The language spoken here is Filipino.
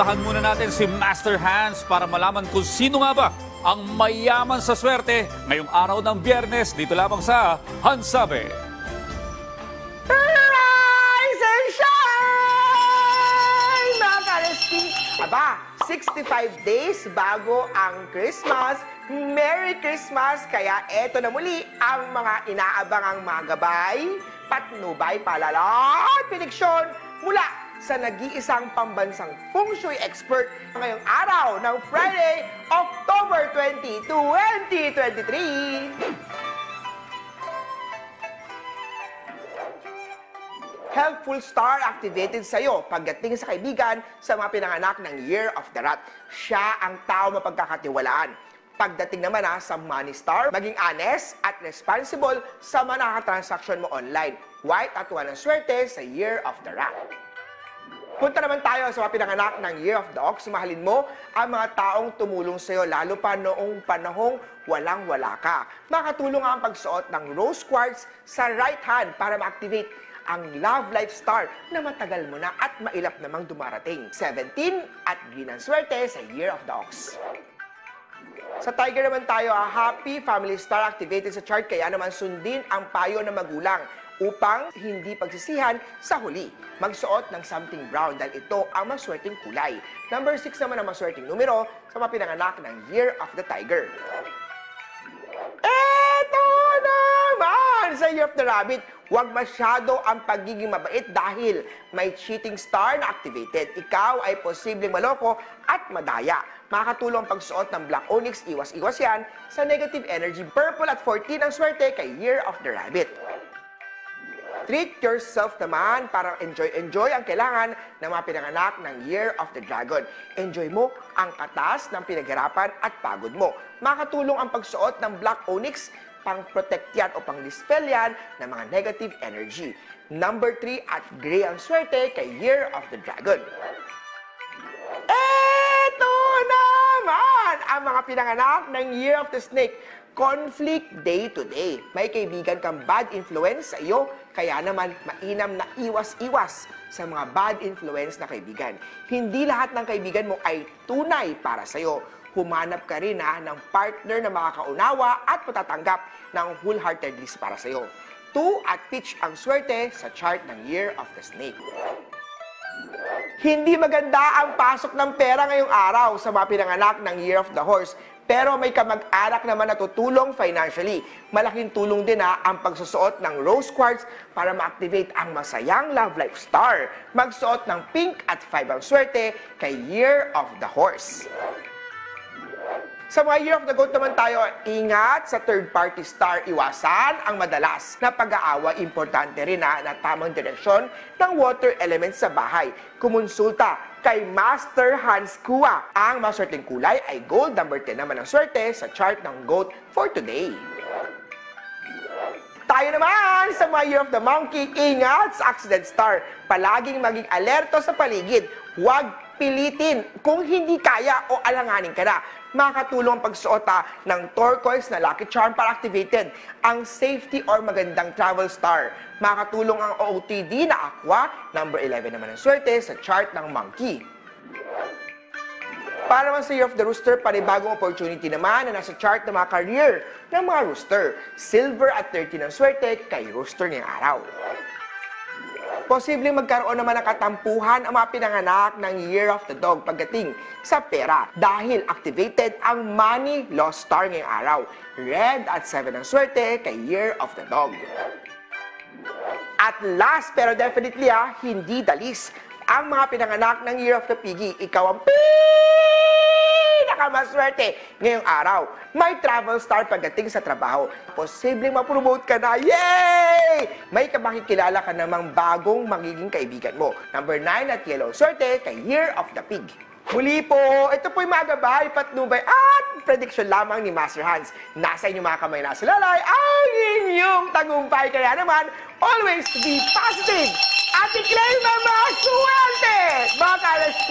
Puntahan muna natin si Master Hans para malaman kung sino nga ba ang mayaman sa swerte ngayong araw ng Biyernes dito lamang sa Hansabe. Rise and shine! Mga ka-LSP, aba, 65 days bago ang Christmas. Merry Christmas! Kaya eto na muli ang mga inaabangang mga gabay, patnubay, paalala at prediksyon mula sa nag-iisang pambansang feng shui expert ngayong araw ng Friday, October 20, 2023. Helpful star activated sa iyo pagdating sa kaibigan sa mga pinanganak ng Year of the Rat. Siya ang tao mapagkakatiwalaan. Pagdating naman sa Money Star, maging honest at responsible sa mga nakakatransaksyon mo online. White at walang swerte sa Year of the Rat. Punta naman tayo sa mga pinanganak ng Year of the Ox. Mahalin mo ang mga taong tumulong sa iyo, lalo pa noong panahong walang-wala ka. Makatulong ang pagsuot ng rose quartz sa right hand para ma-activate ang Love Life Star na matagal mo na at mailap namang dumarating. 17 at green ang swerte sa Year of the Ox. Sa Tiger naman tayo, Happy Family Star activated sa chart, kaya naman sundin ang payo ng magulang upang hindi pagsisihan sa huli. Magsuot ng something brown dahil ito ang maswerteng kulay. Number 6 naman ang maswerteng numero sa mga pinanganak ng Year of the Tiger. Eto naman sa Year of the Rabbit, huwag masyado ang pagiging mabait dahil may cheating star na activated. Ikaw ay posibleng maloko at madaya. Makakatulong ang pagsuot ng Black Onyx, iwas-iwas yan sa negative energy. Purple at 14 ang swerte kay Year of the Rabbit. Treat yourself naman, parang enjoy ang kailangan ng mga pinanganak ng Year of the Dragon. Enjoy mo ang katas ng pinaghirapan at pagod mo. Makatulong ang pagsuot ng Black Onyx, pang-protect yan o pang-dispel yan ng mga negative energy. Number 3 at gray ang swerte kay Year of the Dragon. Eto naman ang mga pinanganak ng Year of the Snake. Conflict day to day. May kaibigan kang bad influence sa iyo, kaya naman mainam na iwas-iwas sa mga bad influence na kaibigan. Hindi lahat ng kaibigan mo ay tunay para sa iyo. Humanap ka rin ng partner na makakaunawa at matatanggap ng wholeheartedly para sa iyo. 2 at pitch ang swerte sa chart ng Year of the Snake. Hindi maganda ang pasok ng pera ngayong araw sa mga pinanganak ng Year of the Horse. Pero may kamag-anak naman na tutulong financially. Malaking tulong din ang pagsusuot ng rose quartz para ma-activate ang masayang Love Life Star. Magsuot ng pink at 5 ang swerte kay Year of the Horse. Sa mga Year of the Goat naman tayo, ingat sa third-party star. Iwasan ang madalas na pag-aawa. Importante rin na tamang direksyon ng water elements sa bahay. Kumonsulta kay Master Hans Kua. Ang maswerteng kulay ay gold. Number 10 naman ang swerte sa chart ng Goat for today. Tayo naman sa mga Year of the Monkey, ingat sa accident star. Palaging maging alerto sa paligid. Huwag pilitin kung hindi kaya o alanganin ka na. Makakatulong ang pagsuot ng turquoise na lucky charm para activated ang safety or magandang travel star. Makakatulong ang OOTD na aqua. Number 11 naman ang swerte sa chart ng Monkey. Para naman sa Year of the Rooster, panibagong opportunity naman na nasa chart ng mga career ng mga rooster. Silver at 13 ang swerte kay rooster ngayong araw. Posibleng magkaroon naman ng katampuhan ang mga pinanganak ng Year of the Dog pagdating sa pera dahil activated ang Money Lost Star ngayong araw. Red at 7 ang swerte kay Year of the Dog. At last pero definitely hindi dalis ang mga pinanganak ng Year of the Piggy. Ikaw ang pinakamaswerte ngayong araw. May travel star pagdating sa trabaho. Posibleng ma-promote ka na. Yay! May makikilala ka namang bagong magiging kaibigan mo. Number 9 at yellow swerte kay Year of the Pig. Muli po, ito po'y mga gabay, patnubay at prediction lamang ni Master Hans. Nasa inyong mga kamay na lalay ang inyong tagumpay. Kaya naman, always be positive at i-claim ang mga swerte! Mga ka-LSP,